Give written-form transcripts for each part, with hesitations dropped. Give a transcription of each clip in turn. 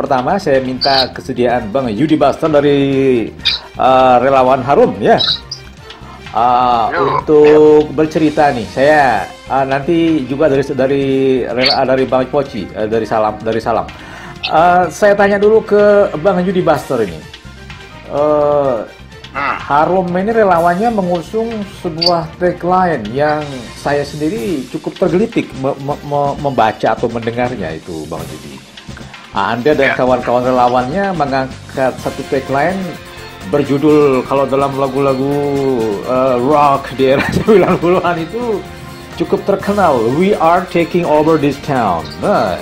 pertama saya minta kesediaan Bang Yudi Buster dari relawan Harum ya. Untuk bercerita nih, saya nanti juga dari Bang Poci dari Salam. Saya tanya dulu ke Bang Yudi Buster ini. Harum ini relawannya mengusung sebuah tagline yang saya sendiri cukup tergelitik membaca atau mendengarnya itu, Bang Yudi. Anda dan kawan-kawan relawannya mengangkat satu tagline berjudul, kalau dalam lagu-lagu rock di era 90-an itu cukup terkenal, "We are taking over this town." Nah,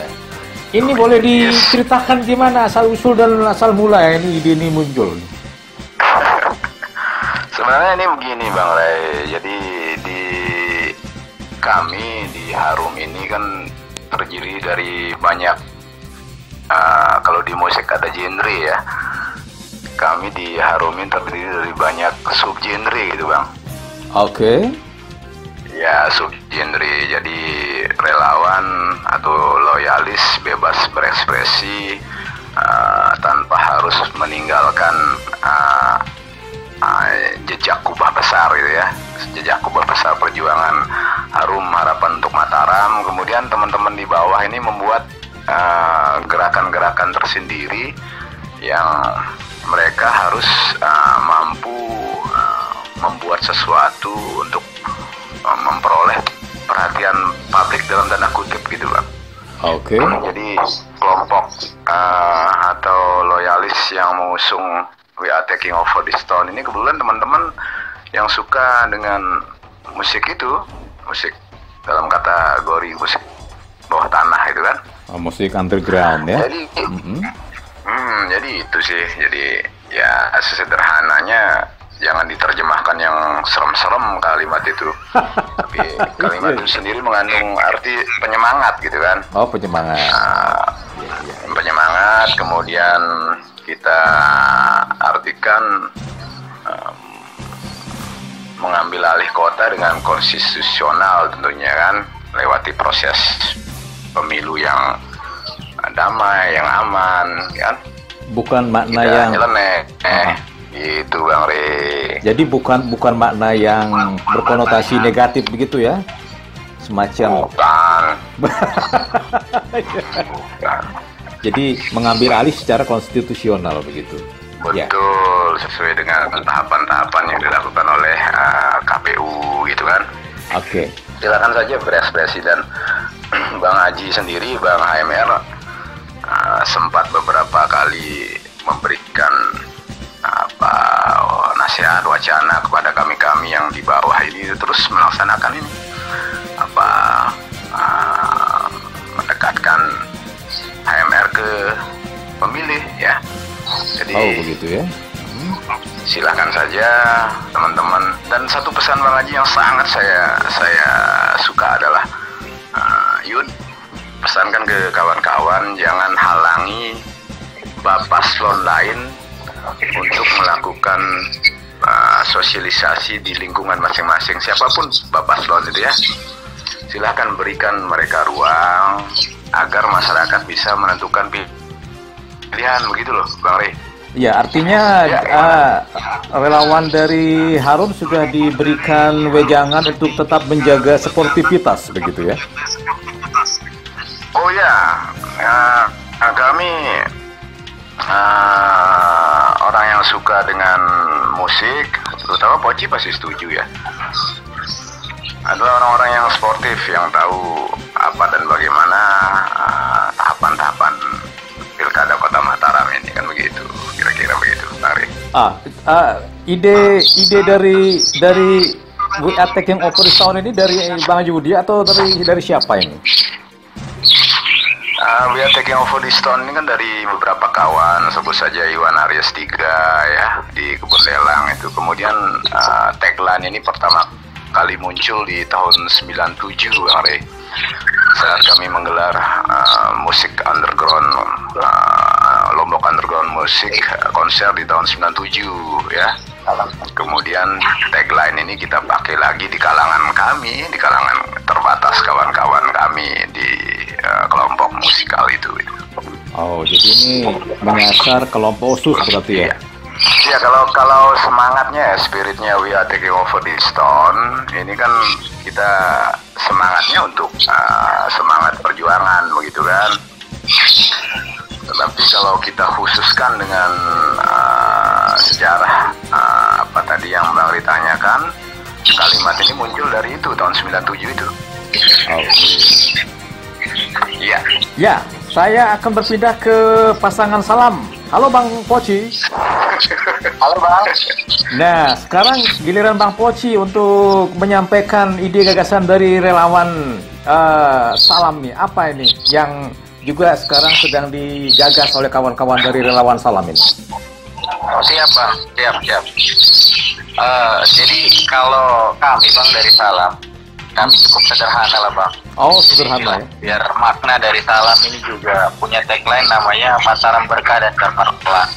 ini boleh diceritakan gimana asal-usul dan asal mula ini ide ini muncul? Sebenarnya ini begini Bang Ray, jadi kami di Harum ini kan terdiri dari banyak, kalau di musik ada genre ya, kami di Harum ini terdiri dari banyak subgenre gitu Bang. Oke. Ya, subgenre, jadi relawan atau loyalis bebas berekspresi tanpa harus meninggalkan jejak kubah besar gitu ya, jejak kubah besar perjuangan Harum Harapan untuk Mataram. Kemudian teman-teman di bawah ini membuat gerakan-gerakan tersendiri yang mereka harus mampu membuat sesuatu untuk memperoleh perhatian publik dalam tanda kutip gitu Bang. Oke. Jadi kelompok atau loyalis yang mengusung "We are taking over this town" ini kebetulan teman-teman yang suka dengan musik itu, musik dalam kategori musik bawah tanah itu kan. Musik underground ya. Jadi, jadi itu sih. Jadi ya sesederhananya jangan diterjemahkan yang serem-serem kalimat itu. Tapi kalimat itu sendiri mengandung arti penyemangat gitu kan. Oh, penyemangat. Penyemangat, kemudian kita artikan mengambil alih kota dengan konstitusional tentunya kan, lewati proses pemilu yang damai, yang aman kan. Bukan makna tidak yang nyeleneh, itu Bang Re. Jadi bukan makna yang berkonotasi negatif begitu ya, semacam. Bukan. Jadi mengambil alih secara konstitusional begitu. Betul, sesuai dengan tahapan-tahapan yang dilakukan oleh KPU gitu kan. Oke. Silakan saja berekspresi. Dan Bang Haji sendiri, Bang HMR sempat beberapa kali memberikan nasihat wacana kepada kami yang di bawah ini terus melaksanakan ini mendekatkan HMR ke pemilih ya. Jadi begitu ya. Silahkan saja teman-teman. Dan satu pesan Bang Haji yang sangat saya suka adalah Yud, pesankan ke kawan-kawan jangan halangi Bapaslon lain untuk melakukan sosialisasi di lingkungan masing-masing, siapapun Bapaslon itu ya. Silahkan berikan mereka ruang agar masyarakat bisa menentukan pilihan, begitu loh Bang Rey. Ya, artinya relawan dari Harum sudah diberikan wejangan untuk tetap menjaga sportivitas begitu ya. Oh ya, kami orang yang suka dengan musik, terutama Poci pasti setuju ya, adalah orang-orang yang sportif, yang tahu apa dan bagaimana tahapan-tahapan Pilkada Kota Mataram ini kan begitu, kira-kira begitu, Bang Ri. Ide dari We Are Taking Over This Town ini dari Bang Yudi atau dari siapa ini? We Are Taking Over This Town ini kan dari beberapa kawan, sebut saja Iwan Aries 3 ya di Kebun Lelang itu. Kemudian tagline ini pertama kali muncul di tahun 97 Bang Ri, saat kami menggelar musik underground, Lombok Underground Musik konser di tahun 97 ya. Kemudian tagline ini kita pakai lagi di kalangan kami, di kalangan terbatas kawan-kawan kami di kelompok musikal itu. Oh, jadi ini menyasar kelompok khusus berarti ya? Ya, kalau semangatnya, spiritnya we are taking over the stone, ini kan kita semangatnya untuk semangat perjuangan begitu kan. Tetapi kalau kita khususkan dengan sejarah apa tadi yang Bang Ri tanyakan, kalimat ini muncul dari itu tahun 97 itu. Iya. Ya, saya akan berpindah ke pasangan salam. Halo Bang Poci. Halo Bang. Nah, sekarang giliran Bang Poci untuk menyampaikan ide gagasan dari relawan salam nih. Apa ini yang juga sekarang sedang digagas oleh kawan-kawan dari relawan salam ini? Oh, siap Bang, siap. Jadi kalau kami Bang dari salam, kami cukup sederhana lah Bang. Oh, sederhana ya. Biar makna dari salam ini juga punya tagline namanya Mataram Berkah dan Cemerlang.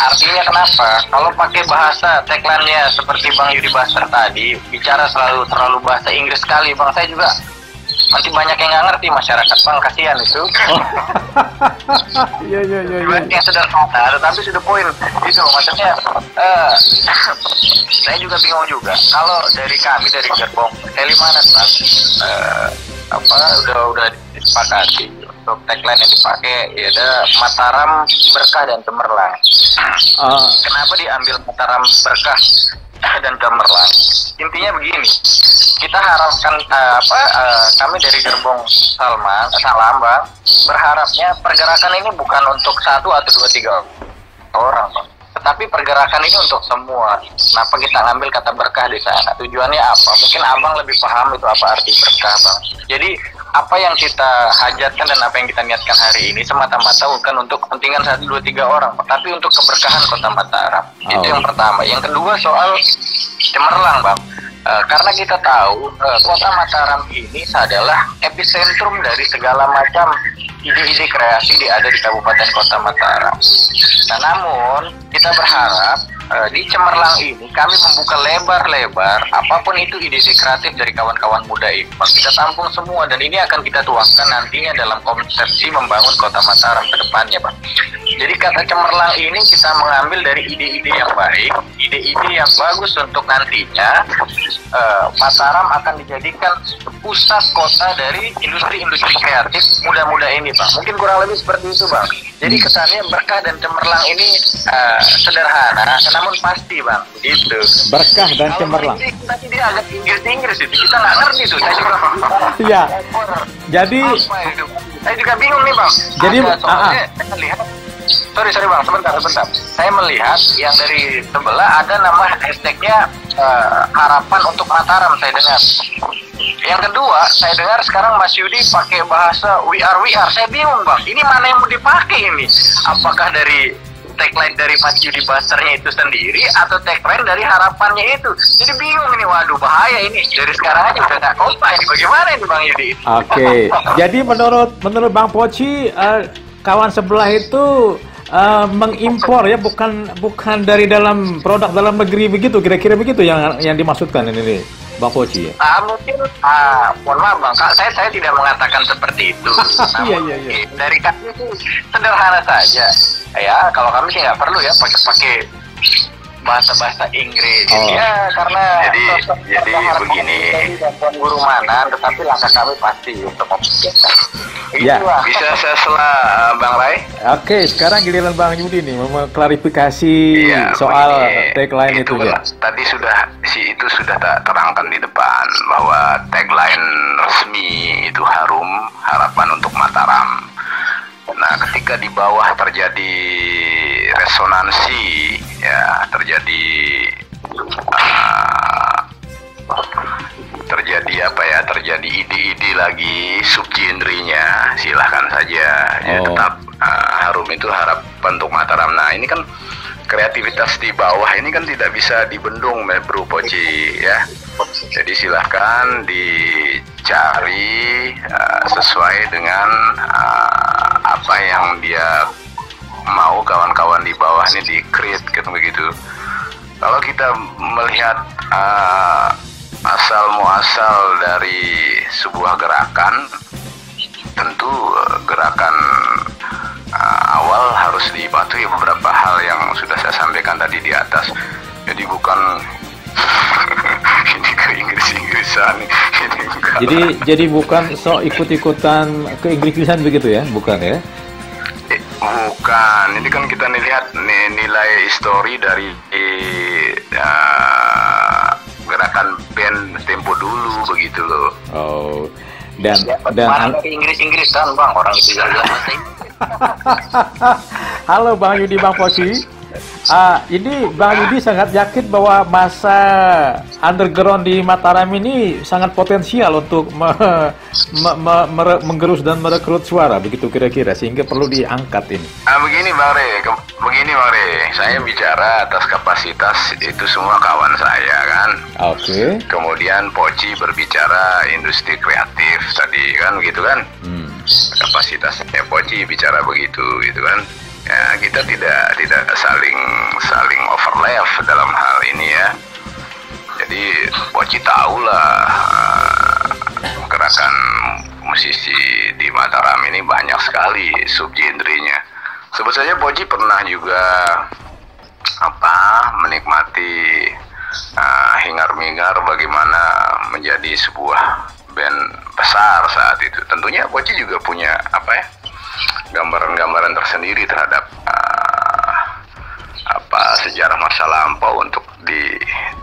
Artinya kenapa? Kalau pakai bahasa tagline-nya seperti Bang Yudi Basar tadi, bicara terlalu bahasa Inggris sekali Bang. Saya juga nanti banyak yang nggak ngerti masyarakat Bang, kasihan itu. Iya. Yang sederhana, tetapi sudah poin itu maksudnya. Saya juga bingung juga. Kalau dari kami dari Gerbong Helimanas Bang, udah disepakati untuk tagline yang dipakai ya ada Mataram Berkah dan Cemerlang. Kenapa diambil Mataram Berkah dan Cemerlang? Intinya begini, kita harapkan kami dari Gerbong Salam Bang, berharapnya pergerakan ini bukan untuk 1 atau 2, 3 orang Bang, tetapi pergerakan ini untuk semua. Kenapa kita ngambil kata berkah di sana? Tujuannya apa? Mungkin Abang lebih paham itu apa arti berkah Bang. Jadi apa yang kita hajatkan dan apa yang kita niatkan hari ini semata-mata bukan untuk kepentingan 1, 2, 3 orang, tapi untuk keberkahan Kota Mataram. Itu yang pertama. Yang kedua soal Cemerlang Bang. Karena kita tahu Kota Mataram ini adalah epicentrum dari segala macam ide-ide kreasi ada di Kabupaten Kota Mataram. Nah, namun kita berharap di Cemerlang ini kami membuka lebar-lebar apapun itu ide-ide kreatif dari kawan-kawan muda ini. Kita tampung semua dan ini akan kita tuangkan nantinya dalam konsepsi membangun Kota Mataram ke depannya, Pak. Jadi kata Cemerlang ini kita mengambil dari ide-ide yang baik, ide-ide yang bagus untuk nantinya Mataram akan dijadikan pusat kota dari industri-industri kreatif muda-muda ini, Bang. Mungkin kurang lebih seperti itu, Bang. Jadi kesannya Berkah dan Cemerlang ini sederhana, namun pasti, Bang. Gitu. Berkah dan Cemerlang. Tadi dia agak Inggris itu, kita nggak ngerti tuh. Saya juga iya. Jadi saya juga bingung nih, Bang. Jadi saya melihat sorry Bang, sebentar. Saya melihat yang dari sebelah ada nama hashtagnya harapan untuk Mataram, saya dengar. Yang kedua, saya dengar sekarang Mas Yudi pakai bahasa we are. Saya bingung, Bang. Ini mana yang mau dipakai ini? Apakah dari tagline dari Mas Yudi Basarnya itu sendiri atau tagline dari harapannya itu? Jadi bingung ini, waduh bahaya ini. Dari sekarang aja udah nggak kompak ini. Bagaimana ini Bang Yudi? Oke. Jadi menurut Bang Poci, kawan sebelah itu mengimpor ya, bukan dari dalam produk dalam negeri begitu, kira-kira begitu yang dimaksudkan ini Bang Poci ya? Mungkin mohon maaf Bang, saya tidak mengatakan seperti itu. Iya. Dari kami itu sederhana saja. Ya, kalau kami sih nggak perlu ya pakai bahasa Inggris. Ya, karena jadi begini. Guru mana, tetapi langkah kami pasti untuk mempersiapkan. Ya. Bisa saya sela Bang Rai? Oke, sekarang giliran Bang Yudi nih mengklarifikasi soal tagline itu ya. Tadi itu sudah terangkan di depan bahwa tagline resmi itu harum, harapan untuk Mataram. Nah, ketika di bawah terjadi resonansi, ya terjadi ide-ide lagi subgenrenya, silahkan saja. Ya, tetap harum itu harapan untuk Mataram. Nah, ini kan kreativitas di bawah ini kan tidak bisa dibendung, Bro Poci ya. Jadi silahkan dicari sesuai dengan apa yang dia mau kawan-kawan di bawah ini di-create gitu begitu. Kalau kita melihat asal muasal dari sebuah gerakan, tentu gerakan harus dipatuhi beberapa hal yang sudah saya sampaikan tadi di atas. Jadi bukan ini ke Inggris-Inggrisan ini enggak. Jadi bukan ikut-ikutan ke Inggrisan begitu ya, bukan ya? Bukan, ini kan kita lihat nilai histori dari gerakan band tempo dulu begitu loh. Oh, dan dari Inggris-Inggrisan Bang, orang itu jalan bahasa Inggris. Halo Bang Yudi, Bang Poci. Ini Bang Yudi sangat yakin bahwa masa underground di Mataram ini sangat potensial untuk menggerus dan merekrut suara, begitu kira-kira, sehingga perlu diangkat ini. Begini Bang Re, saya bicara atas kapasitas itu semua kawan saya kan. Oke. Kemudian Poci berbicara industri kreatif tadi kan, begitu kan? Kapasitasnya Poci bicara begitu, gitu kan? Ya, kita tidak saling overlap dalam hal ini ya. Jadi Poci tahulah gerakan musisi di Mataram ini banyak sekali subgenrenya. Sebut saja Poci pernah juga menikmati hingar-bingar bagaimana menjadi sebuah band besar saat itu. Tentunya Poci juga punya gambaran-gambaran tersendiri terhadap sejarah masa lampau untuk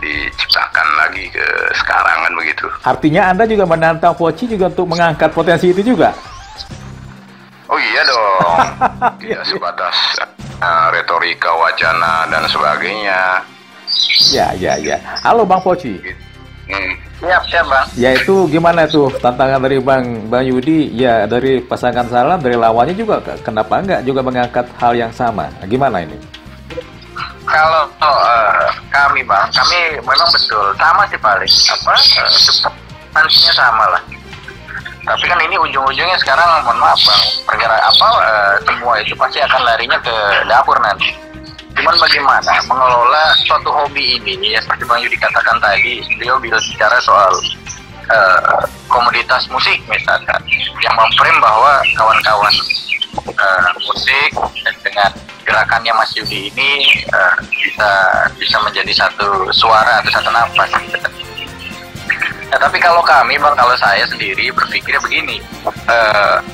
diciptakan lagi ke sekarang kan begitu. Artinya Anda juga menantang Poci juga untuk mengangkat potensi itu juga? Oh iya dong, tidak sebatas retorika, wacana dan sebagainya. Ya. Halo Bang Poci. Siap Bang. Ya itu gimana tuh tantangan dari Bang Yudi? Ya dari pasangan Salam, dari lawannya juga, kenapa enggak juga mengangkat hal yang sama? Gimana ini? Kalau kami Bang, kami memang betul sama sih paling substansinya sama lah. Tapi kan ini ujung-ujungnya sekarang, mohon maaf Bang, semua itu pasti akan larinya ke dapur nanti. Cuman bagaimana mengelola suatu hobi ini, ya seperti Bang Yudi katakan tadi, beliau bicara soal komoditas musik misalkan, yang memframe bahwa kawan-kawan musik dengan gerakannya Mas Yudi ini bisa menjadi satu suara atau satu nafas. Nah, tapi kalau kami Bang, kalau saya sendiri berpikirnya begini,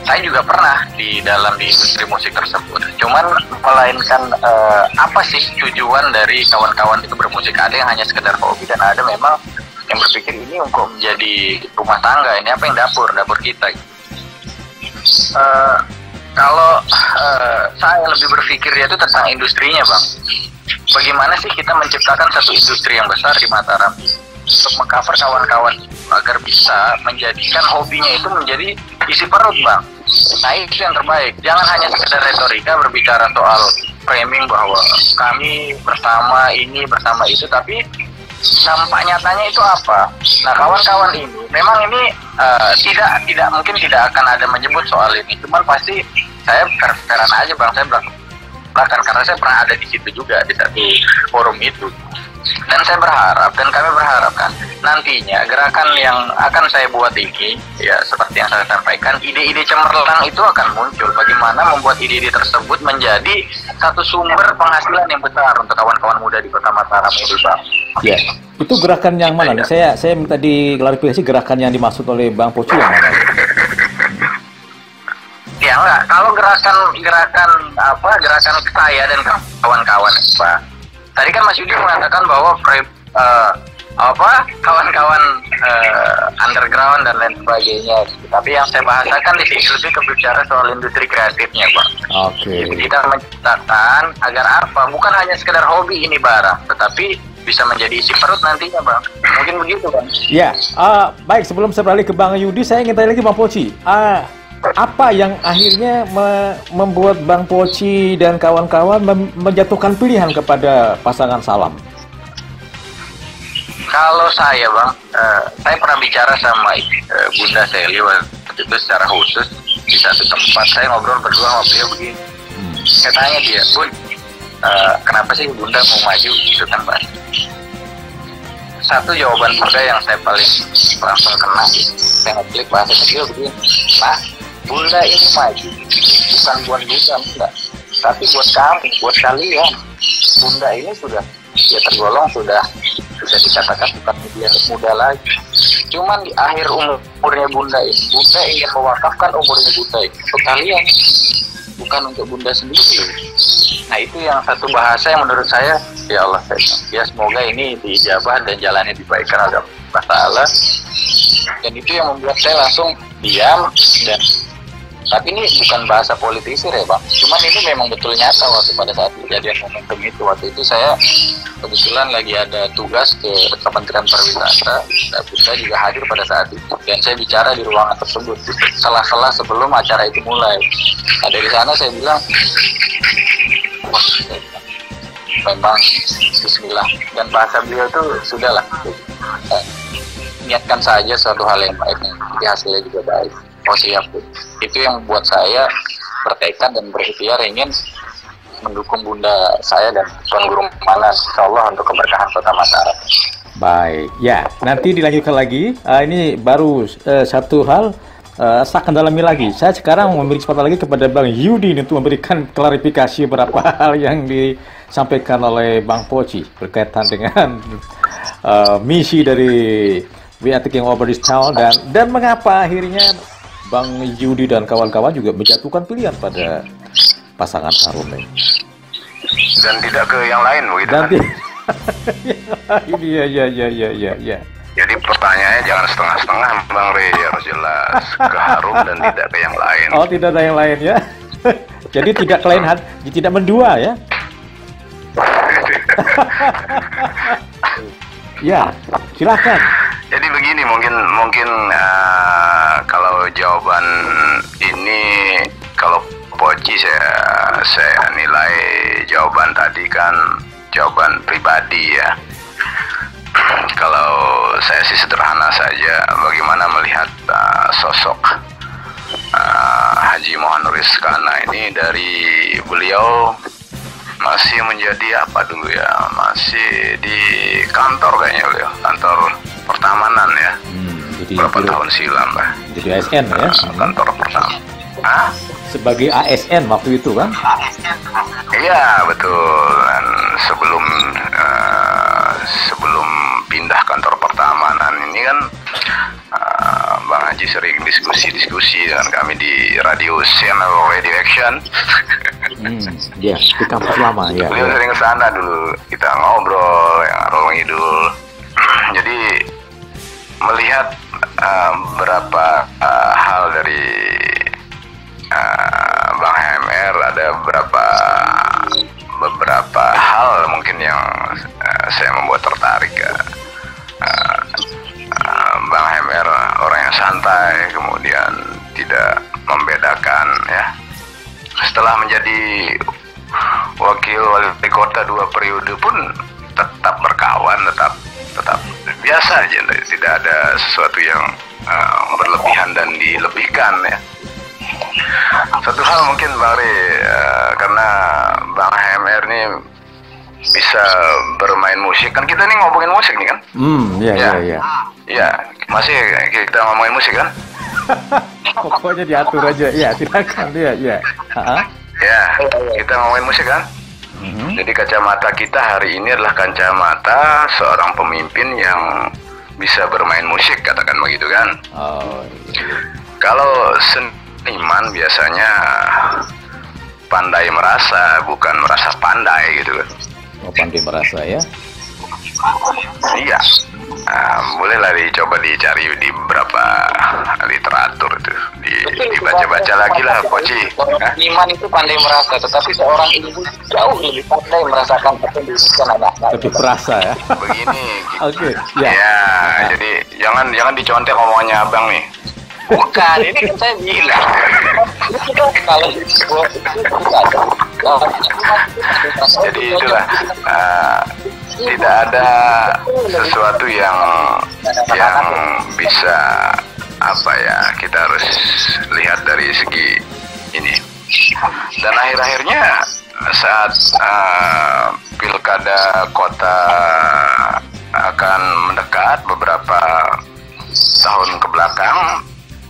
saya juga pernah di industri musik tersebut. Cuman melainkan apa sih tujuan dari kawan-kawan itu bermusik? Ada yang hanya sekedar hobi dan ada memang yang berpikir ini untuk menjadi rumah tangga. Ini apa yang dapur kita. Kalau saya lebih berpikirnya itu tentang industrinya Bang. Bagaimana sih kita menciptakan satu industri yang besar di Mataram untuk mengcover kawan-kawan agar bisa menjadikan hobinya itu menjadi isi perut Bang. Nah itu yang terbaik. Jangan hanya sekedar retorika berbicara soal framing bahwa kami bersama ini bersama itu, tapi dampak nyatanya itu apa? Nah kawan-kawan ini memang ini tidak mungkin tidak akan ada menyebut soal ini. Cuman pasti saya fair-fairan aja Bang, saya bahkan karena saya pernah ada di situ juga di satu forum itu. Dan saya berharap, dan kami berharap kan nantinya gerakan yang akan saya buat ini, ya seperti yang saya sampaikan, ide-ide cemerlang itu akan muncul. Bagaimana membuat ide-ide tersebut menjadi satu sumber penghasilan yang besar untuk kawan-kawan muda di Kota Mataram itu Bang. Ya, itu gerakan yang mana nih? Saya minta diklarifikasi, gerakan yang dimaksud oleh Bang Poci yang mana? Ya enggak, kalau gerakan saya dan kawan-kawan Pak. Tadi kan Mas Yudi mengatakan bahwa kawan-kawan underground dan lain sebagainya. Tapi yang saya bahasakan di sini lebih kebicara soal industri kreatifnya, Bang. Oke. Jadi kita menciptakan agar apa? Bukan hanya sekedar hobi ini barang, tetapi bisa menjadi isi perut nantinya, Bang. Mungkin begitu, Bang. Ya, baik. Sebelum saya beralih ke Bang Yudi, saya ingin tanya lagi Bang Poci. Apa yang akhirnya membuat Bang Poci dan kawan-kawan menjatuhkan pilihan kepada pasangan Salam? Kalau saya Bang, saya pernah bicara sama Bunda Seli waktu itu secara khusus di satu tempat. Saya ngobrol berdua sama beliau begini. Saya tanya dia, Bun, kenapa sih Bunda mau maju? Itu kan Bang. Satu jawaban Bunda yang saya paling langsung kena, saya ngeklik bahasa beliau begini, Pak, Bunda ini maju bukan buat Bunda, enggak. Tapi buat kami, buat kalian, Bunda ini sudah ya tergolong sudah bisa dikatakan bukan media muda lagi. Cuman di akhir umurnya Bunda ingin mewakafkan umurnya Bunda ini untuk kalian, bukan untuk Bunda sendiri. Nah itu yang satu bahasa yang menurut saya, ya Allah, ya semoga ini diijabah dan jalannya dibaikkan oleh Allah Ta'ala. Dan itu yang membuat saya langsung diam. Dan tapi ini bukan bahasa politisir ya Bang, cuman ini memang betul nyata waktu pada saat kejadian momentum itu. Waktu itu saya kebetulan lagi ada tugas ke Kementerian Pariwisata, dan Bunda juga hadir pada saat itu, dan saya bicara di ruangan tersebut sela-sela sebelum acara itu mulai. Nah dari sana saya bilang, wah, memang Bismillah, dan bahasa beliau itu sudahlah, niatkan saja suatu hal yang baik, nanti hasilnya juga baik. Oh siap, itu yang membuat saya bertekad dan berikhtiar ingin mendukung Bunda saya dan Tuan Guru Manan, insyaallah untuk keberkahan Kota Mataram. Baik, ya nanti dilanjutkan lagi. Ini baru satu hal, saya akan dalami lagi. Saya sekarang memberi kesempatan lagi kepada Bang Yudi untuk memberikan klarifikasi beberapa hal yang disampaikan oleh Bang Poci berkaitan dengan misi dari We Are Taking Over This Town, dan mengapa akhirnya Bang Yudi dan kawan-kawan juga menjatuhkan pilihan pada pasangan Harum ini. Dan tidak ke yang lain begitu kan? Iya. Jadi pertanyaannya jangan setengah-setengah Bang Rey, harus jelas ke Harum dan tidak ke yang lain. Oh, tidak ada yang lain ya. Jadi tidak ke lain hati, tidak mendua ya. Ya, silakan. Jadi begini, mungkin kalau jawaban ini, kalau Poci saya nilai jawaban tadi kan jawaban pribadi ya. Kalau saya sih sederhana saja, bagaimana melihat sosok Haji Muhammad Rizkana ini dari beliau masih menjadi apa dulu ya, masih di kantor kayaknya beliau, kantor pertamanan ya. Jadi berapa tahun silam lah. Jadi ASN ya. Kantor pertama. Sebagai ASN waktu itu kan? Iya betul. Dan sebelum pindah kantor pertamanan ini kan Bang Haji sering diskusi dengan kami di radio channel Radio Action. Ya, di kampus lama ya. Beliau sering kesana dulu, kita ngobrol yang ngalor ngidul. Jadi melihat beberapa hal dari Bang HMR, ada beberapa hal mungkin yang saya membuat tertarik. Bang HMR orang yang santai, kemudian tidak membedakan ya. Setelah menjadi wakil wali kota 2 periode pun tetap berkawan, tetap biasa aja, tidak ada sesuatu yang berlebihan dan dilebihkan ya. Satu hal mungkin Bang Rey, karena Bang HMR ini bisa bermain musik, kan kita nih ngomongin musik nih kan? Iya. Iya, masih kita ngomongin musik kan? Pokoknya diatur aja, ya silakan dia, ya. Ya, kita ngomongin musik kan? Jadi kacamata kita hari ini adalah kacamata seorang pemimpin yang bisa bermain musik, katakan begitu kan? Oh. Kalau seniman biasanya pandai merasa, bukan merasa pandai gitu kan? Oh, pandai merasa ya? Iya. Bolehlah dicoba dicari di beberapa literatur itu, dibaca-baca lagi lah, Poci. Seniman itu pandai merasa, tetapi seorang ibu jauh lebih pandai merasakan apa yang dibutuhkan anak-anak. Lebih perasa ya? Begini. Oke. Ya. Jadi jangan dicontek omongannya abang nih. Bukan, ini kan saya bilang. Kalau jadi itulah. Tidak ada sesuatu yang bisa apa ya, kita harus lihat dari segi ini. Dan akhir-akhirnya saat pilkada kota akan mendekat beberapa tahun ke belakang,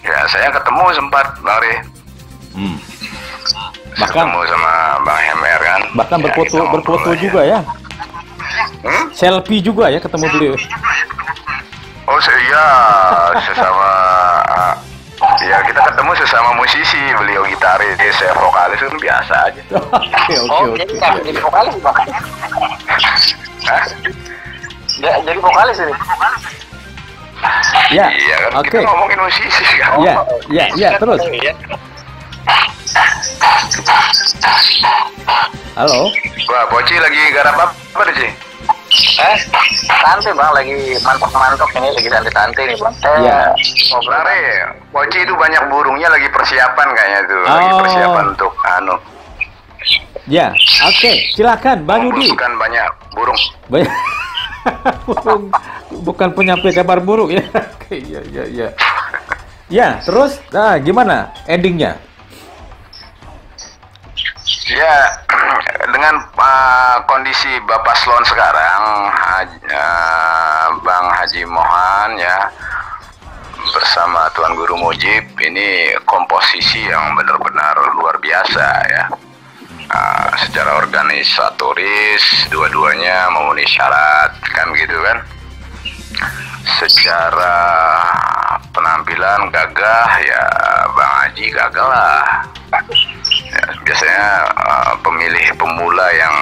ya saya ketemu sempat Bang Rey. ketemu sama Bang Hemer kan. Bahkan Ya, berfoto kita ngobrol aja. juga ya. Selfie juga ya ketemu beliau. Oh iya, sesama ya kita ketemu sesama musisi, beliau gitaris, saya vokalis kan biasa aja. Oke. Jadi nggak jadi vokalis bang? Hah? Ya, jadi vokalis ini. Ya. Iya kan Oke. kita ngomongin musisi kan. Ya, terus. Halo. Wah, Poci lagi garap apa sih? Santai bang, lagi mantok-mantok ini, lagi santai-santai nih bang. Ya. Ngobrol. Lare, Poci itu banyak burungnya lagi persiapan kayaknya tuh, lagi Oh. persiapan untuk Ya, oke. Silakan Bang Yudi. bukan banyak burung. Banyak burung, bukan penyampai kabar buruk ya. Oke, ya. Ya, terus gimana endingnya? Ya, dengan kondisi Bapak Slon sekarang, Bang Haji Mohan ya, bersama Tuan Guru Mujib, ini komposisi yang benar-benar luar biasa ya. Secara organisatoris, dua-duanya memenuhi syarat, kan gitu kan. Secara penampilan gagah, ya Bang Haji gagah lah. Ya, biasanya pemilih pemula yang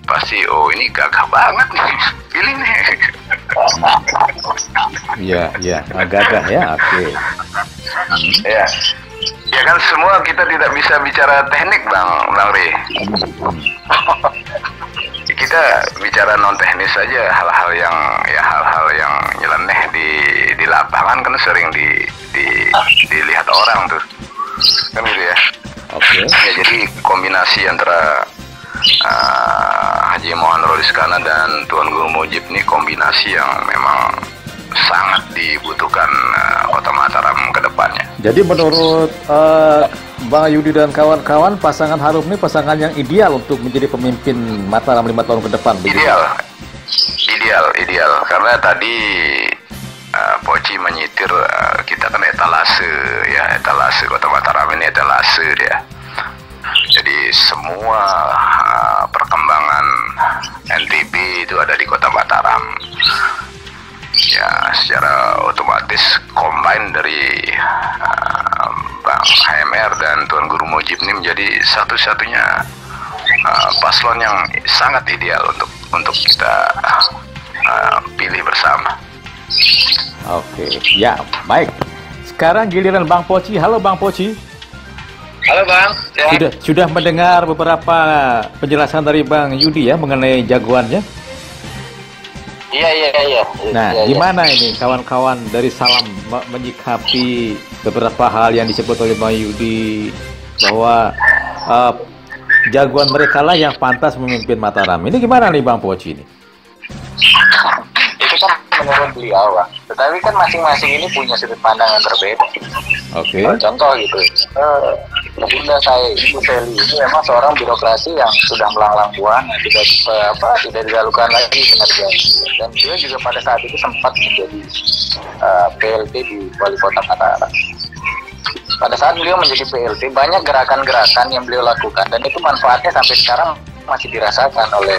pasti ini gagah banget nih, pilih nih. Iya, gagah ya. Oke. Ya kan semua kita tidak bisa bicara teknik Bang Ri. Kita bicara non teknis saja, hal-hal yang nyeleneh di lapangan kan sering dilihat orang tuh, kan gitu ya. Oke. Ya, jadi kombinasi antara Haji Mohan Rodiskana dan Tuan Guru Mujib ini kombinasi yang memang sangat dibutuhkan Kota Mataram ke depannya. Jadi menurut Bang Yudi dan kawan-kawan, pasangan Harum ini pasangan yang ideal untuk menjadi pemimpin Mataram 5 tahun ke depan. Begitu? Ideal. Karena tadi Poci menyitir kita kan etalase Kota Mataram ini etalase dia. Jadi semua perkembangan NTB itu ada di Kota Mataram. Ya, secara otomatis combine dari Bang HMR dan Tuan Guru Mujib ini menjadi satu-satunya paslon yang sangat ideal untuk kita pilih bersama. Oke, ya, baik. Sekarang giliran Bang Poci. Halo Bang Poci. Halo bang. Ya. Sudah mendengar beberapa penjelasan dari Bang Yudi ya mengenai jagoannya? Iya. Nah, gimana ini kawan-kawan dari Salam menyikapi beberapa hal yang disebut oleh Bang Yudi bahwa jagoan mereka lah yang pantas memimpin Mataram. Ini gimana nih Bang Poci ini? Itu kan menurut beliau bang. Tetapi kan masing-masing ini punya sudut pandang yang berbeda. Oke. Contoh gitu, bunda saya Ibu Feli ini memang seorang birokrasi yang sudah melanglang buana, tidak dilakukan lagi kinerjanya. Dan dia juga pada saat itu sempat menjadi PLT di Wali Kota Mataram. Pada saat beliau menjadi PLT, banyak gerakan-gerakan yang beliau lakukan dan itu manfaatnya sampai sekarang masih dirasakan oleh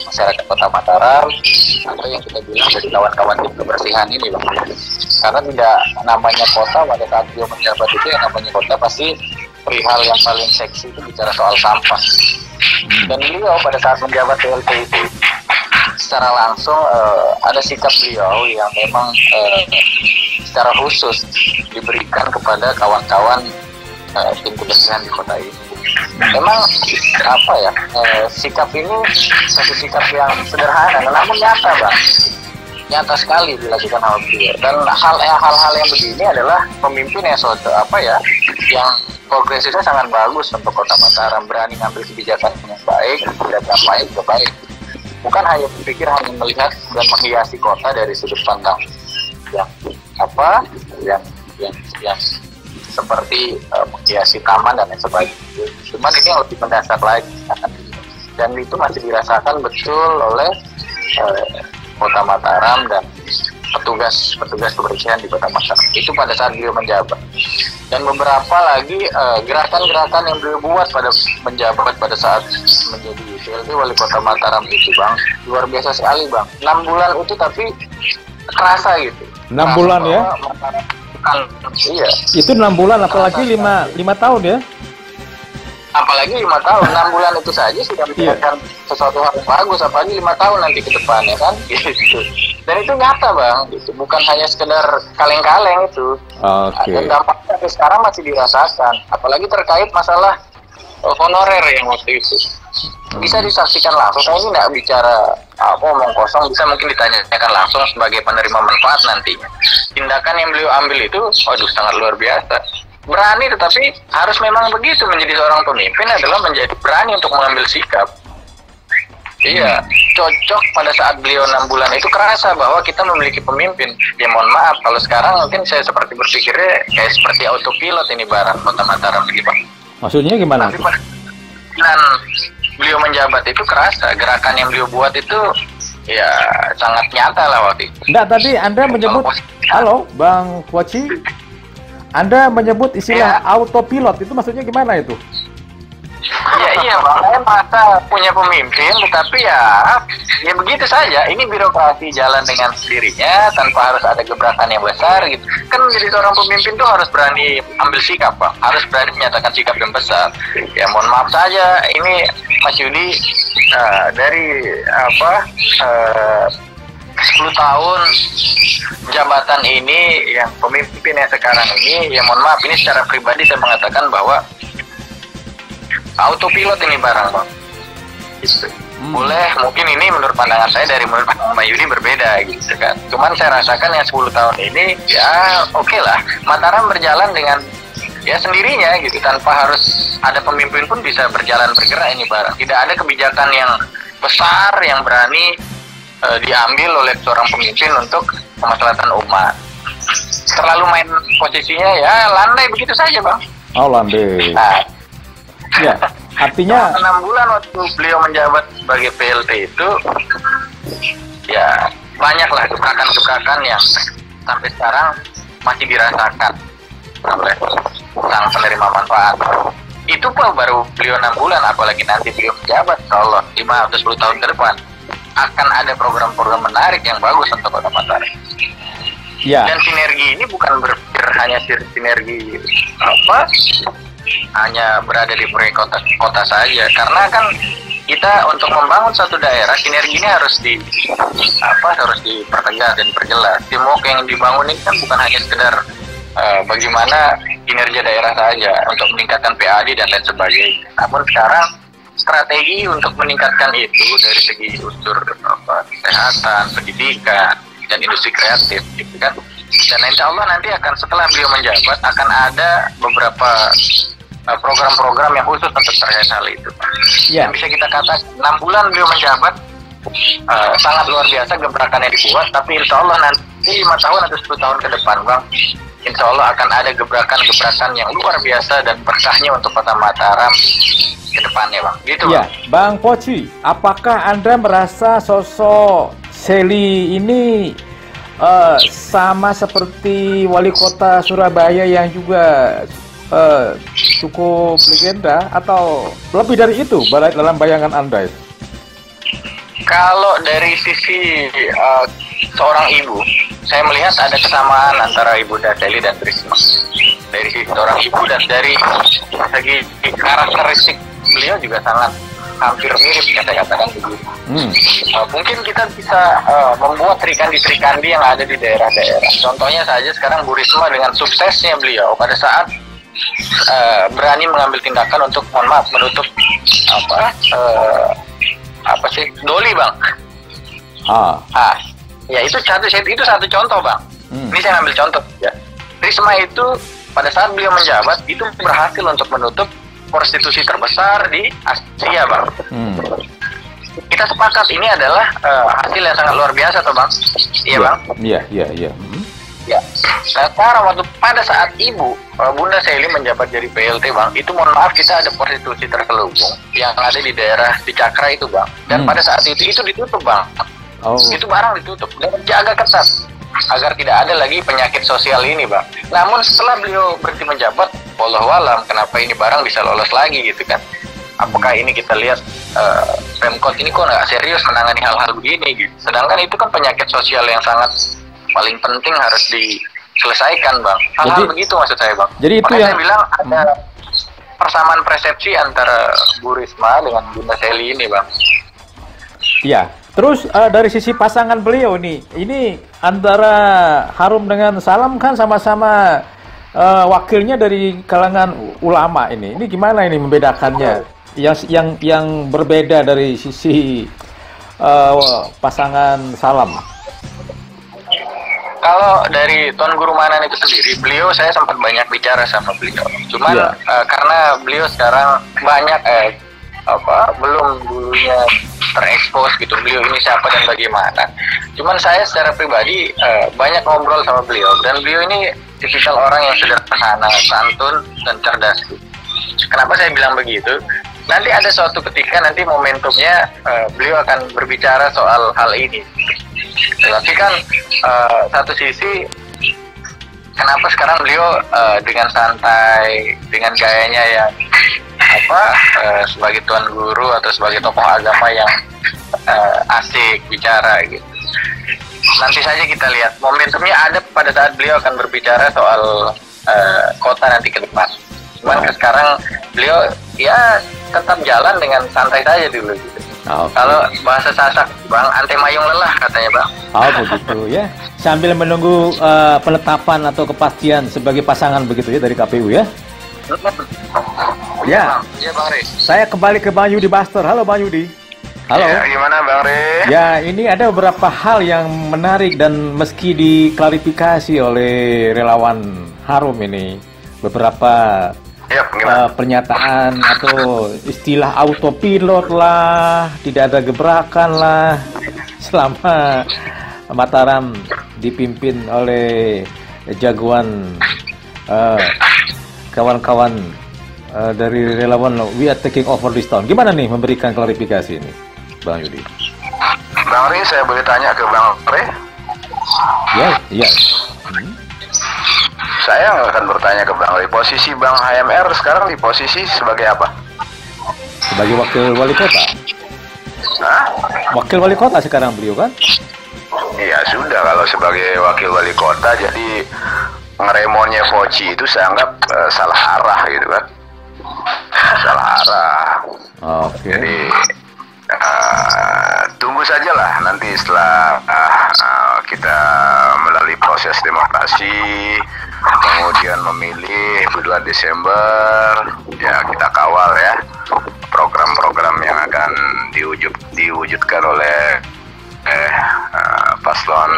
masyarakat Kota Mataram atau yang kita bilang dari kawan-kawan tim kebersihan ini loh. Karena tidak namanya kota, pada saat beliau menjabat itu yang namanya kota pasti perihal yang paling seksi itu bicara soal sampah. Dan beliau pada saat menjabat PLT itu secara langsung ada sikap beliau yang memang secara khusus diberikan kepada kawan-kawan tim kebersihan di kota ini. Memang sikap ini satu sikap yang sederhana namun nyata bang, nyata sekali dilakukan hal beliau. Dan hal-hal yang begini adalah pemimpin yang yang progresifnya sangat bagus untuk Kota Mataram, berani ngambil kebijakan yang baik, kebijakan baik ke baik. Bukan hanya berpikir hanya melihat dan menghiasi kota dari sudut pandang yang seperti menghiasi taman dan lain sebagainya. Cuman ini yang lebih mendasar lagi, dan itu masih dirasakan betul oleh Kota Mataram dan petugas kebersihan di Kota Mataram. Itu pada saat beliau menjabat. Dan beberapa lagi gerakan-gerakan yang beliau buat pada menjabat pada saat menjadi PLT Wali Kota Mataram itu, Bang, luar biasa sekali, Bang. 6 bulan itu tapi kerasa gitu. 6 bulan ya? Iya. Itu 6 bulan, apalagi 5 tahun ya? Apalagi 5 tahun, 6 bulan itu saja sudah menjadikan sesuatu hal yang bagus, apalagi 5 tahun nanti ke depannya kan, gitu. Dan itu nyata, Bang, gitu. Bukan hanya sekedar kaleng-kaleng itu. Dan dampaknya sampai sekarang masih dirasakan, apalagi terkait masalah honorer yang waktu itu. Bisa disaksikan langsung, saya ini nggak bicara omong kosong, bisa mungkin ditanyakan langsung sebagai penerima manfaat nantinya. Tindakan yang beliau ambil itu, waduh, sangat luar biasa. Berani, tetapi harus memang begitu, menjadi seorang pemimpin adalah menjadi berani untuk mengambil sikap. Iya, cocok pada saat beliau 6 bulan itu kerasa bahwa kita memiliki pemimpin. Ya mohon maaf, kalau sekarang mungkin saya seperti berpikirnya kayak seperti autopilot ini barang Kota Mataram lagi, Bang. Maksudnya gimana? Tapi dan beliau menjabat itu kerasa, gerakan yang beliau buat itu ya sangat nyata lah waktu itu. Enggak, tadi Anda menyebut, halo Bang Kwaci, Anda menyebut istilah autopilot, itu maksudnya gimana itu? Ya iya, Bang, saya merasa punya pemimpin, tetapi ya begitu saja. Ini birokrasi jalan dengan sendirinya tanpa harus ada gebrakan yang besar gitu. Kan menjadi seorang pemimpin tuh harus berani ambil sikap, Bang. Harus berani menyatakan sikap yang besar. Ya mohon maaf saja, ini Mas Yudi dari 10 tahun jabatan ini, yang pemimpin yang sekarang ini, ya mohon maaf, ini secara pribadi saya mengatakan bahwa autopilot ini barang, Bang. Gitu. Boleh, mungkin ini menurut pandangan saya dari menurut Mbak Yudi berbeda gitu kan. Cuman saya rasakan yang 10 tahun ini ya oke lah. Mataram berjalan dengan ya sendirinya gitu, tanpa harus ada pemimpin pun bisa berjalan bergerak ini barang. Tidak ada kebijakan yang besar yang berani diambil oleh seorang pemimpin untuk kemaslahatan umat. Terlalu main posisinya ya landai begitu saja, Bang. Oh, landai. Nah, ya, artinya 6 bulan waktu beliau menjabat sebagai PLT itu ya banyaklah gebrakan-gebrakan yang sampai sekarang masih dirasakan oleh sang penerima manfaat. Itu pun baru beliau 6 bulan, apalagi nanti beliau menjabat, insyaallah 5 atau 10 tahun ke depan akan ada program-program menarik yang bagus untuk Kota Mataram. Ya. Dan sinergi ini bukan berpikir hanya sinergi hanya berada di proyek kota saja, karena kan kita untuk membangun satu daerah, sinergi ini harus dipertegas dan diperjelas. Teamwork yang dibangun ini kan bukan hanya sekedar bagaimana kinerja daerah saja untuk meningkatkan PAD dan lain sebagainya. Namun sekarang strategi untuk meningkatkan itu dari segi unsur kesehatan, pendidikan, dan industri kreatif, gitu kan. Dan insya Allah nanti akan, setelah beliau menjabat, akan ada beberapa program-program yang khusus untuk terkait hal itu. Yeah. Yang bisa kita katakan 6 bulan beliau menjabat sangat luar biasa gebrakan yang dibuat, tapi insya Allah nanti 5 tahun atau 10 tahun ke depan, Bang, insya Allah akan ada gebrakan-gebrakan yang luar biasa dan berkahnya untuk Kota Mataram ke depannya, Bang. Gitu, ya, Bang Poci, apakah Anda merasa sosok Sely ini sama seperti wali kota Surabaya yang juga cukup legenda, atau lebih dari itu dalam bayangan Anda? Kalau dari sisi seorang ibu, saya melihat ada kesamaan antara Ibunda Sely dan Risma. Dari sisi seorang ibu dan dari segi karakteristik beliau juga sangat hampir mirip, saya katakan begitu. Mungkin kita bisa membuat trikandi-trikandi yang ada di daerah-daerah. Contohnya saja sekarang Bu Risma dengan suksesnya beliau pada saat berani mengambil tindakan untuk, mohon maaf, menutup doli, Bang. Ya itu satu contoh, Bang. Ini saya ambil contoh ya. Risma itu pada saat beliau menjabat itu berhasil untuk menutup prostitusi terbesar di Asia, Bang. Kita sepakat ini adalah hasil yang sangat luar biasa, toh, Bang. Iya, Bang. Iya. Ya. Sekarang waktu pada saat Ibu Bunda Sely menjabat jadi PLT, Bang, itu mohon maaf kita ada prostitusi terselubung yang ada di daerah di Cakra itu, Bang. Dan pada saat itu ditutup, Bang. Oh. Itu barang ditutup dan jaga ketat agar tidak ada lagi penyakit sosial ini, Bang. Namun setelah beliau berhenti menjabat, wallahualam kenapa ini barang bisa lolos lagi gitu kan? Apakah ini kita lihat Pemkot ini kok nggak serius menangani hal-hal begini gitu? Sedangkan itu kan penyakit sosial yang sangat paling penting harus diselesaikan, Bang. Hal-hal begitu maksud saya, Bang. Jadi itu makanya yang saya bilang ada persamaan persepsi antara Bu Risma dengan Bunda Seli ini, Bang. ya. Terus dari sisi pasangan beliau nih, ini antara Harum dengan Salam kan sama-sama wakilnya dari kalangan ulama ini. Ini gimana ini membedakannya? Yang berbeda dari sisi pasangan Salam. Kalau dari Tuan Guru Manan itu sendiri, beliau saya sempat banyak bicara sama beliau. Cuman karena beliau sekarang banyak belum dulunya terekspos gitu, beliau ini siapa dan bagaimana. Cuman saya secara pribadi banyak ngobrol sama beliau, dan beliau ini tipikal orang yang sederhana, santun, dan cerdas. Kenapa saya bilang begitu? Nanti ada suatu ketika nanti momentumnya beliau akan berbicara soal hal ini. Tapi kan satu sisi, kenapa sekarang beliau dengan santai, dengan gayanya yang sebagai tuan guru atau sebagai tokoh agama yang asik bicara gitu. Nanti saja kita lihat momentumnya ada pada saat beliau akan berbicara soal kota nanti ke depan. Cuman sekarang beliau ya tetap jalan dengan santai saja dulu gitu. Kalau bahasa Sasak, Bang, ante mayung lelah katanya, Bang. Oh begitu ya. Sambil menunggu penetapan atau kepastian sebagai pasangan begitu ya dari KPU ya. Ya, Bang Re. Saya kembali ke Bang Yudi Buster. Halo Bang Yudi. Halo. Ya, gimana Bang Re? Ya, ini ada beberapa hal yang menarik dan meski diklarifikasi oleh relawan Harum ini, beberapa pernyataan atau istilah autopilot lah, tidak ada gebrakan lah selama Mataram dipimpin oleh jagoan kawan-kawan dari relawan We Are Taking Over This Town. Gimana nih memberikan klarifikasi ini, Bang Yudi? Bang Re, saya boleh tanya ke Bang Re? Ya. Saya akan bertanya ke Bang Re. Posisi Bang HMR sekarang di posisi sebagai apa? Sebagai wakil wali kota. Hah? Wakil wali kota sekarang beliau kan? Iya sudah, kalau sebagai wakil wali kota, jadi ngeremonnya Foci itu saya anggap salah arah gitu kan. Salah arah. Oke. Jadi tunggu sajalah nanti setelah kita melalui proses demokrasi, kemudian memilih 2 Desember, ya kita kawal ya program-program yang akan diwujudkan oleh paslon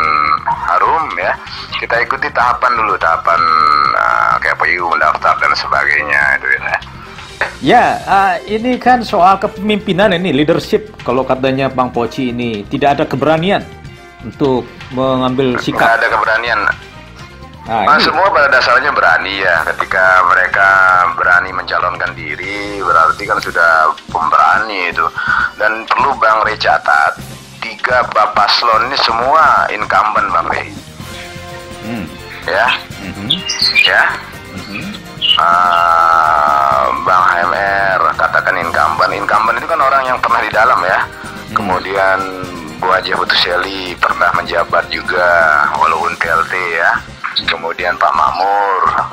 Harum ya. Kita ikuti tahapan KPU mendaftar dan sebagainya itu ya. Ya, ini kan soal kepemimpinan ini, leadership. Kalau katanya Bang Poci ini tidak ada keberanian untuk mengambil sikap. Tidak ada keberanian. Semua pada dasarnya berani ya. Ketika mereka berani mencalonkan diri, berarti kan sudah pemberani itu. Dan perlu Bang Re catat, 3 paslon ini semua incumbent, Bang Re. Ya. Ya. Bang HMR katakan incumbent itu kan orang yang pernah di dalam ya. Kemudian Bu Haji Putuseli pernah menjabat juga walaupun PLT ya. Kemudian Pak Makmur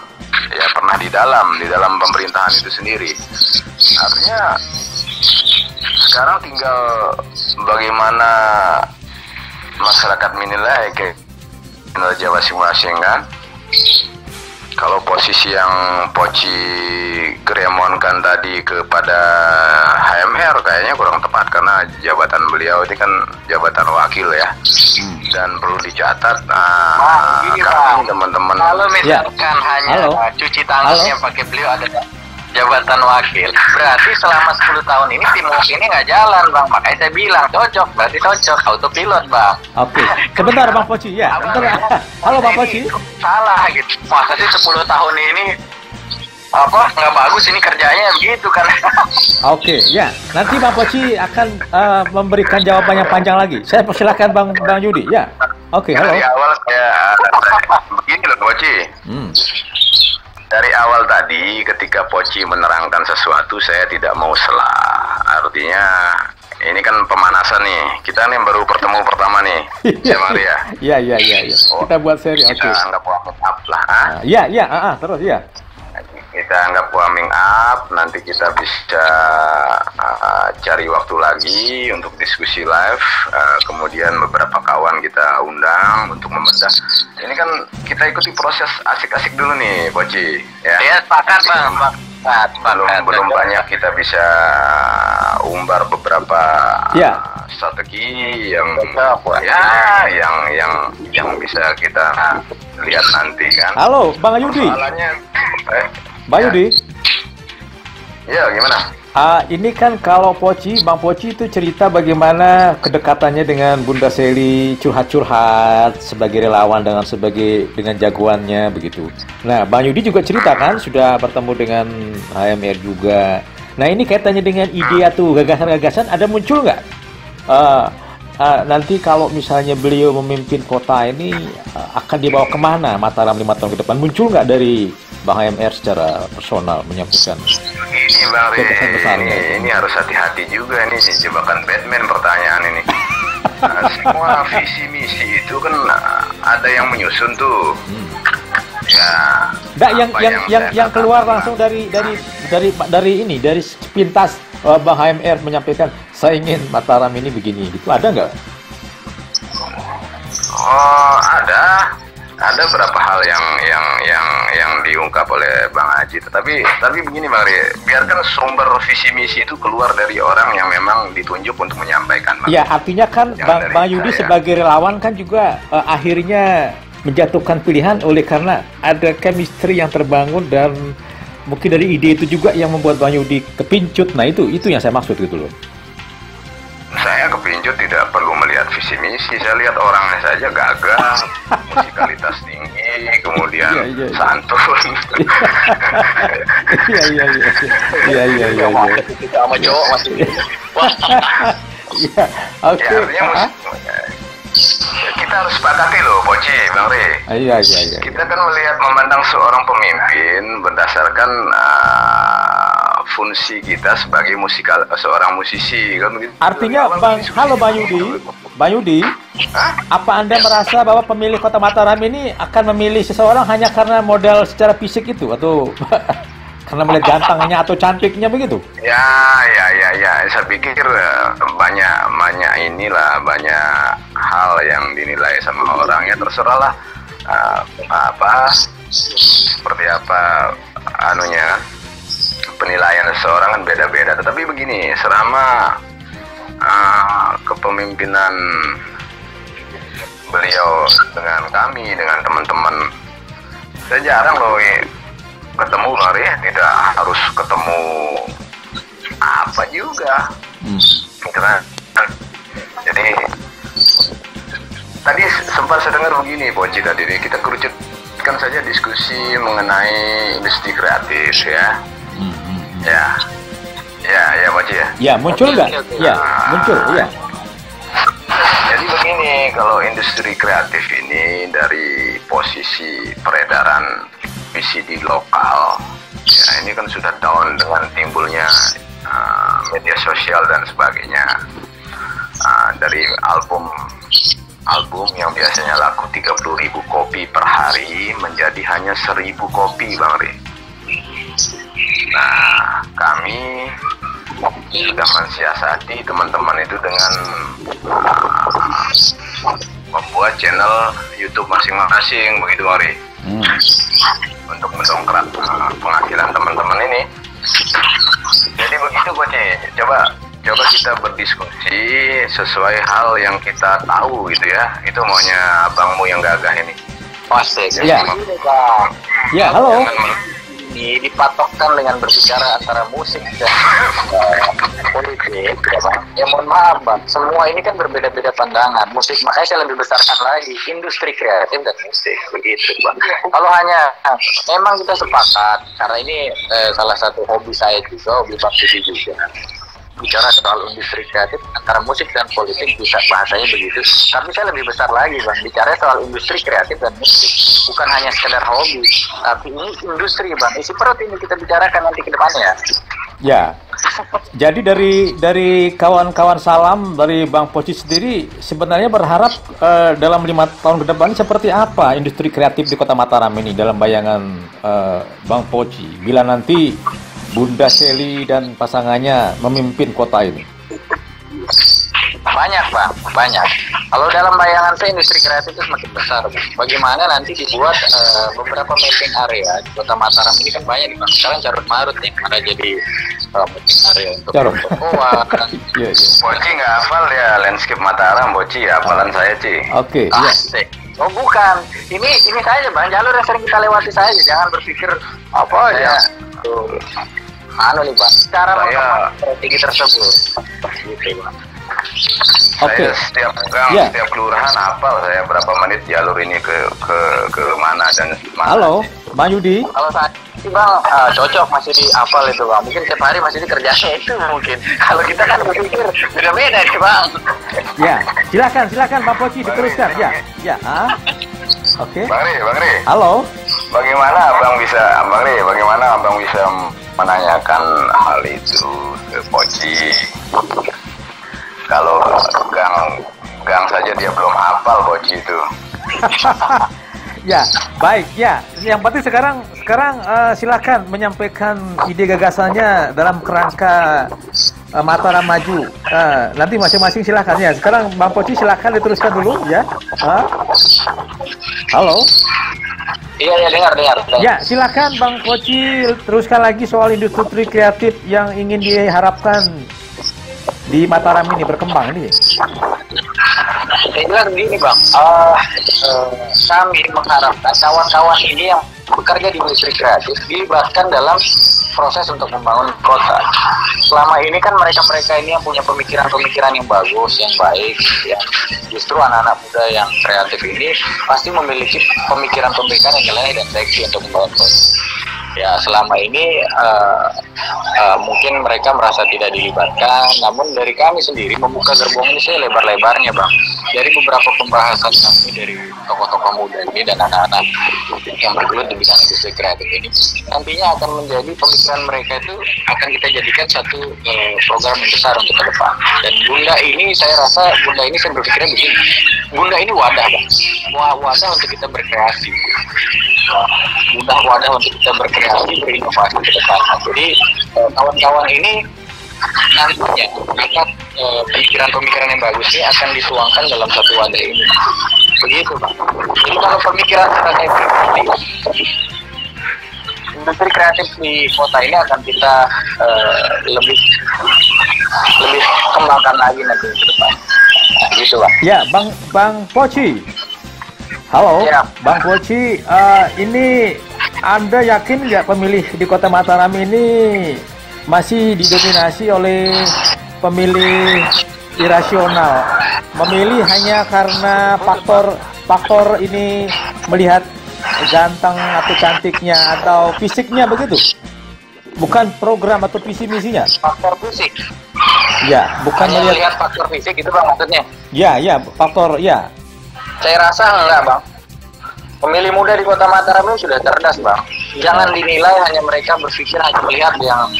ya pernah di dalam pemerintahan itu sendiri. Artinya sekarang tinggal bagaimana masyarakat menilai kinerja masing-masing kan. Kalau posisi yang Poci geremonkan tadi kepada HMR kayaknya kurang tepat, karena jabatan beliau ini kan jabatan wakil ya. Dan perlu dicatat, kami teman-teman. Kalau misalkan hanya cuci tangannya pakai beliau ada jabatan wakil, berarti selama 10 tahun ini teamwork ini nggak jalan, Bang. Makanya saya bilang cocok, berarti cocok, autopilot, Bang. Oke, sebentar Bang Poci ya. Bentar. Halo Bang Poci. Salah gitu. Masa sih 10 tahun ini apa nggak bagus ini kerjanya begitu kan. Oke, ya. Nanti Bang Poci akan memberikan jawaban yang panjang lagi. Saya persilakan Bang Yudi. Ya. Oke, halo. Dari awal saya begini loh Poci. Dari awal tadi ketika Poci menerangkan sesuatu saya tidak mau salah. Artinya ini kan pemanasan nih. Kita nih baru bertemu pertama nih. Ya Maria. Iya. Kita buat seri. Oke. Kita anggap warming up lah. Iya. Terus ya. Kita anggap warming up, nanti kita bisa cari waktu lagi untuk diskusi live, kemudian beberapa kawan kita undang untuk membedah. Ini kan kita ikuti proses asik-asik dulu nih, Poci. Ya, sepakat Bang. Belum banyak kita bisa umbar beberapa strategi yang yang bisa kita lihat nanti kan. Halo, Bang Yudi. Bang Yudi. Ya, gimana? Ini kan kalau Bang Poci itu cerita bagaimana kedekatannya dengan Bunda Seli, curhat-curhat sebagai relawan dengan jagoannya begitu. Nah, Bang Yudi juga cerita kan sudah bertemu dengan HMR juga. Nah, ini kaitannya dengan ide atau gagasan-gagasan ada muncul nggak? Nanti kalau misalnya beliau memimpin kota ini akan dibawa kemana Mataram 5 tahun ke depan? Muncul nggak dari Bang HMR secara personal menyampaikan? Ini Bang ini harus hati-hati juga nih, jebakan Batman pertanyaan ini. Semua visi misi itu kan ada yang menyusun tuh. Ya. Yang keluar langsung dari sepintas Bang HMR menyampaikan saya ingin Mataram ini begini, gitu ada nggak? Oh, ada beberapa hal yang diungkap oleh Bang Haji. Tapi begini Bang Ri, biarkan sumber visi misi itu keluar dari orang yang memang ditunjuk untuk menyampaikan. Ya, artinya kan Bang Yudi sebagai relawan kan juga akhirnya menjatuhkan pilihan oleh karena ada chemistry yang terbangun dan mungkin dari ide itu juga yang membuat Bang Yudi kepincut. Nah itu yang saya maksud gitu loh. Saya kepincut tidak perlu melihat visi misi, saya lihat orangnya saja gagah, musikalitas tinggi, kemudian santun. Iya. Sama cowok masih. Iya, oke. Kita harus sepakati loh, Poci, Bang Ri. Iya. Kita kan memandang seorang pemimpin berdasarkan fungsi kita sebagai seorang musisi kan begitu. Artinya Bang Yudi, apa Anda merasa bahwa pemilih Kota Mataram ini akan memilih seseorang hanya karena modal secara fisik itu atau karena melihat gantengnya atau cantiknya begitu? Ya. Saya pikir banyak hal yang dinilai sama orangnya, terserahlah seperti apa anunya. Penilaian seseorang kan beda-beda, tetapi begini, selama kepemimpinan beliau dengan kami, dengan teman-teman, saya jarang loh ketemu Bang Ri, tidak harus ketemu apa juga. Jadi tadi sempat saya dengar begini Poci, tadi kita kerucutkan saja diskusi mengenai industri kreatif ya. Ya, Poci ya. Ya, muncul nggak? Ya, muncul, ya. Jadi begini, kalau industri kreatif ini dari posisi peredaran VCD lokal, ya ini kan sudah down dengan timbulnya media sosial dan sebagainya. Dari album yang biasanya laku 30.000 kopi per hari menjadi hanya 1.000 kopi, Bang Ri. Nah, kami sudah mensiasati teman-teman itu dengan membuat channel YouTube masing-masing, begitu Bang Ri. Untuk mendongkrak penghasilan teman-teman ini. Jadi begitu Poci, coba kita berdiskusi sesuai hal yang kita tahu gitu ya. Itu maunya abangmu yang gagah ini. Pasti. Ya. Ya, halo. ini dipatokkan dengan berbicara antara musik dan politik, ya Bang. Ya mohon maaf Bang, semua ini kan berbeda-beda pandangan. Musik, makanya saya lebih besarkan lagi industri kreatif dan musik, begitu Bang. Kalau hanya memang kita sepakat, karena ini salah satu hobi saya juga, hobi Bang Didi juga. Bicara soal industri kreatif antara musik dan politik bisa bahasanya begitu, tapi saya lebih besar lagi Bang, bicara soal industri kreatif dan musik bukan hanya sekedar hobi, tapi ini industri Bang, isi perut ini kita bicarakan nanti ke depannya. Ya, jadi dari kawan-kawan Salam, dari Bang Poci sendiri sebenarnya berharap dalam 5 tahun ke depan seperti apa industri kreatif di Kota Mataram ini dalam bayangan Bang Poci bila nanti Bunda Seli dan pasangannya memimpin kota ini? Banyak Bang, banyak. Kalau dalam bayangan saya industri kreatif itu semakin besar Bang. Bagaimana nanti dibuat beberapa mapping area di Kota Mataram ini kan banyak nih Bang. Sekarang carut marut nih, ada jadi mapping area untuk pertokoan. Boci nggak hafal ya landscape Mataram, Boci ya hafalan saya Ci. Oke. Asik. Oh bukan, ini saja Bang, jalur yang sering kita lewati saja. Jangan berpikir apa ya. Anu nih Bang, cara strategi tersebut. Gitu Bang. Oke. Saya setiap gang, setiap kelurahan hafal saya berapa menit jalur ini ke mana dan mana. Halo, Bang Yudi. Kalau saya sih Bang cocok masih di hafal itu Bang. Mungkin setiap hari masih dikerjain itu mungkin. Kalau kita kan berpikir beda-beda sih Bang. Ya, silakan Bang Poci diteruskan. Ya. Oke. Bang Ri. Halo. Bagaimana Abang bisa menanyakan hal itu ke Poci? Kalau gang saja dia belum hafal Poci itu. Ya, baik ya. Yang penting sekarang silakan menyampaikan ide gagasannya dalam kerangka Mataram Maju. Nanti masing-masing silakan ya. Sekarang Bang Poci silakan diteruskan dulu ya. Halo. Iya dengar. Ya, silakan Bang Poci teruskan lagi soal industri kreatif yang ingin diharapkan di Mataram ini berkembang ini. Saya bilang begini Bang, kami mengharapkan kawan-kawan ini yang bekerja di industri kreatif dilibatkan dalam proses untuk membangun kota. Selama ini kan mereka-mereka ini yang punya pemikiran-pemikiran yang bagus, yang baik, ya. Justru anak-anak muda yang kreatif ini pasti memiliki pemikiran-pemikiran yang nilai dan seksi untuk membangun kota. Ya selama ini mungkin mereka merasa tidak dilibatkan, namun dari kami sendiri membuka gerbong ini saya lebar-lebarnya Bang. Dari beberapa pembahasan kami dari tokoh-tokoh muda ini dan anak-anak yang bergelut di bidang industri kreatif ini, nantinya akan menjadi pemikiran mereka itu akan kita jadikan satu program yang besar untuk ke depan. Dan Bunda ini saya berpikirnya begini, Bunda ini wadah Bang, wadah untuk kita berkreasi. Wadah untuk kita berkreasi, berinovasi ke depan. Jadi kawan-kawan ini nantinya akan pemikiran-pemikiran yang bagus ini akan dituangkan dalam satu wadah ini. Begitu Bang. Jadi kalau pemikiran strategis industri kreatif di kota ini akan kita lebih kembangkan lagi nanti ke depan. Gitu Bang. Ya, Bang Poci. Halo, ya. Bang Poci, ini Anda yakin nggak pemilih di Kota Mataram ini masih didominasi oleh pemilih irasional, memilih hanya karena faktor ini melihat ganteng atau cantiknya atau fisiknya begitu? Bukan program atau visi misinya? Faktor fisik. Ya, bukan melihat faktor fisik itu Bang maksudnya? Ya, faktor ya. Saya rasa enggak Bang. Pemilih muda di Kota Mataram ini sudah cerdas Bang. Jangan dinilai hanya mereka berpikir hanya melihat yang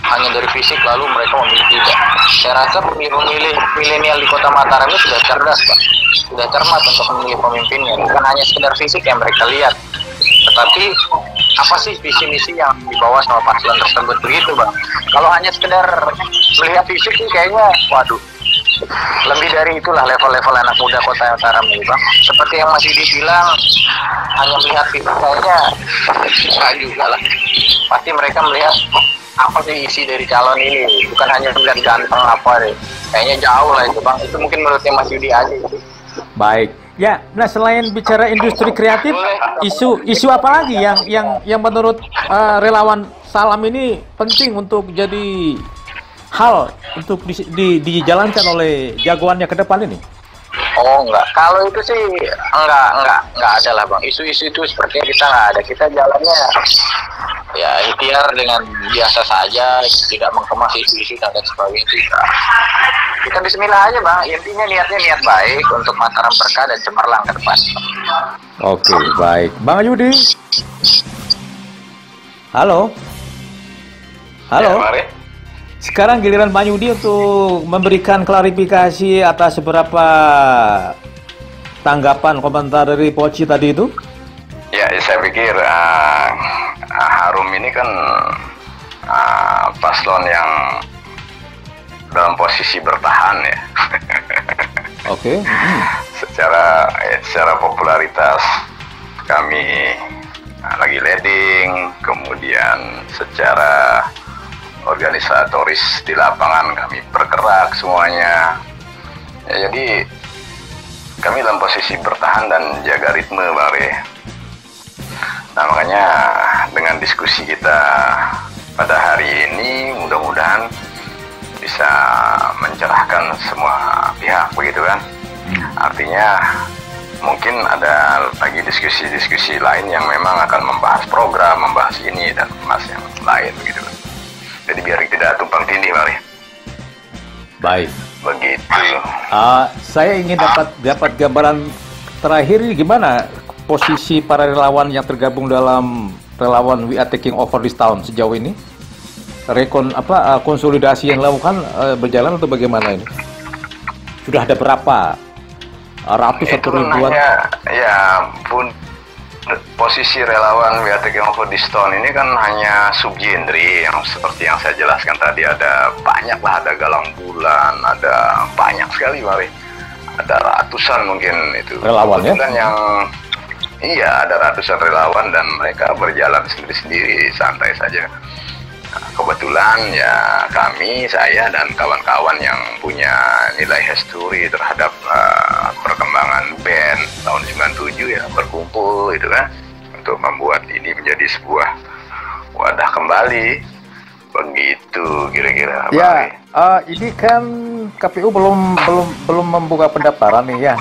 hanya dari fisik lalu mereka memilih tidak. Saya rasa pemilih milenial di Kota Mataram ini sudah cerdas Bang. Sudah cermat untuk memilih pemimpinnya. Bukan hanya sekedar fisik yang mereka lihat, tetapi apa sih visi misi yang dibawa sama paslon tersebut, begitu Bang. Kalau hanya sekedar melihat fisik ini kayaknya waduh. Lebih dari itulah level-level anak muda Kota Mataram ini Bang. Seperti yang masih dibilang hanya melihat fisik kayaknya susah juga lah. Pasti mereka melihat apa sih isi dari calon ini, bukan hanya melihat ganteng apa deh. Kayaknya jauh lah itu Bang. Itu mungkin menurutnya Mas Yudi aja itu. Baik, Ya, nah selain bicara industri kreatif, isu apa lagi yang menurut relawan Salam ini penting untuk jadi hal untuk dijalankan oleh jagoannya ke depan ini? Oh enggak, kalau itu sih enggak ada lah bang. Isu-isu itu sepertinya kita nggak ada. Kita jalannya ya ikhtiar dengan biasa saja, tidak mengemas isu-isu dan lain sebagainya. Kita bismillah aja bang. Intinya niatnya niat baik untuk Mataram berkah dan cemerlang ke depan. Oke, baik. Bang Yudi. Halo. Halo. Ya, mari. Sekarang giliran Bang Yudi untuk memberikan klarifikasi atas beberapa tanggapan komentar dari Poci tadi itu. Ya, saya pikir Harum ini kan paslon yang dalam posisi bertahan ya. Oke. Secara popularitas kami lagi leading, kemudian secara organisatoris di lapangan kami bergerak semuanya. Ya, jadi kami dalam posisi bertahan dan jaga ritme, Bang Re. Nah, makanya dengan diskusi kita pada hari ini mudah-mudahan bisa mencerahkan semua pihak, begitu kan? Artinya mungkin ada lagi diskusi-diskusi lain yang memang akan membahas program, membahas ini dan membahas yang lain, begitu kan? Jadi biar tidak tumpang tindih, mari. Baik. Begitu. Saya ingin dapat gambaran terakhir gimana posisi para relawan yang tergabung dalam relawan We Are Taking Over this Town sejauh ini. Konsolidasi yang dilakukan berjalan atau bagaimana ini? Sudah ada berapa? Ratus atau ribuan? Ya, pun posisi relawan We Are Taking Over this Town ini kan hanya subgenre yang seperti yang saya jelaskan tadi. Ada banyak lah, ada Galang Bulan, ada banyak sekali, Mari. Ada ratusan mungkin itu relawan ya? Iya, ada ratusan relawan dan mereka berjalan sendiri-sendiri, santai saja. Nah, kebetulan ya kami, saya dan kawan-kawan yang punya nilai history terhadap perkembangan band tahun 97 ya berkumpul itu kan untuk membuat ini menjadi sebuah wadah kembali, begitu kira-kira. Ya, ini kan KPU belum membuka pendaftaran nih ya.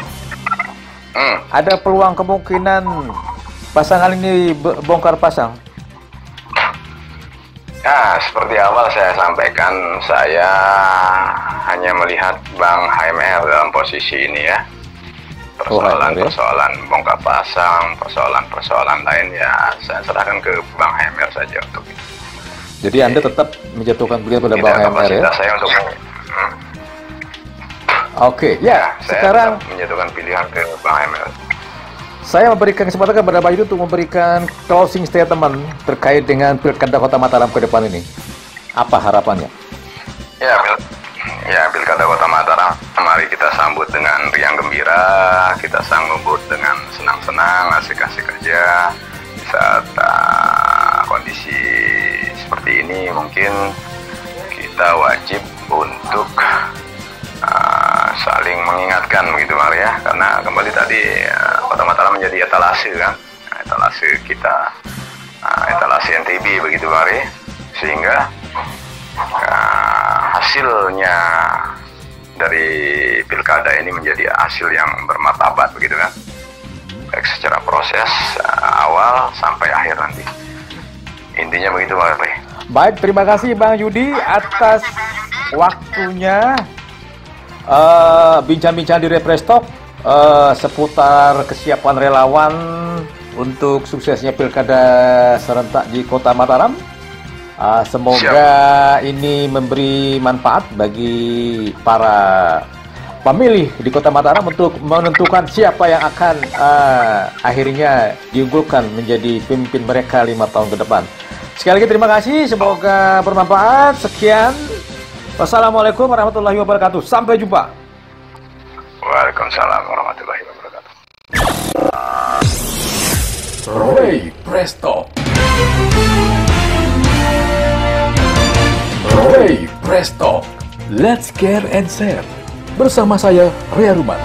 Ada peluang kemungkinan pasangan ini bongkar pasang? Nah, seperti awal saya sampaikan, saya hanya melihat Bang HMR dalam posisi ini ya. Persoalan bongkar pasang, persoalan lain ya saya serahkan ke Bang HMR saja untuk itu. Jadi Anda tetap menjatuhkan pilihan pada Bang HMR ya? Saya untuk Oke, ya sekarang menjatuhkan pilihan ke Bang HMR. Saya memberikan kesempatan kepada Pak Yudi untuk memberikan closing statement terkait dengan Pilkada Kota Mataram ke depan ini. Apa harapannya? Ya, Pilkada Kota Mataram, mari kita sambut dengan riang gembira, kita sambut dengan senang-senang, asik-asik aja. Di saat kondisi seperti ini, mungkin kita wajib untuk saling mengingatkan begitu, Mari ya. Karena kembali tadi Kota Mataram menjadi etalase kan, etalase kita, etalase NTB begitu, Mari. Sehingga hasilnya dari pilkada ini menjadi hasil yang bermartabat begitu kan, baik secara proses awal sampai akhir nanti. Intinya begitu, Mari. Baik, terima kasih Bang Yudi atas waktunya. Bincang-bincang di Refresh Talk seputar kesiapan relawan untuk suksesnya pilkada serentak di Kota Mataram. Semoga ini memberi manfaat bagi para pemilih di Kota Mataram untuk menentukan siapa yang akan akhirnya diunggulkan menjadi pemimpin mereka 5 tahun ke depan. Sekali lagi terima kasih, semoga bermanfaat. Sekian. Wassalamualaikum warahmatullahi wabarakatuh. Sampai jumpa. Waalaikumsalam warahmatullahi wabarakatuh. Ray Presto. Ray Presto. Let's care and share. Bersama saya, Ria Ruman.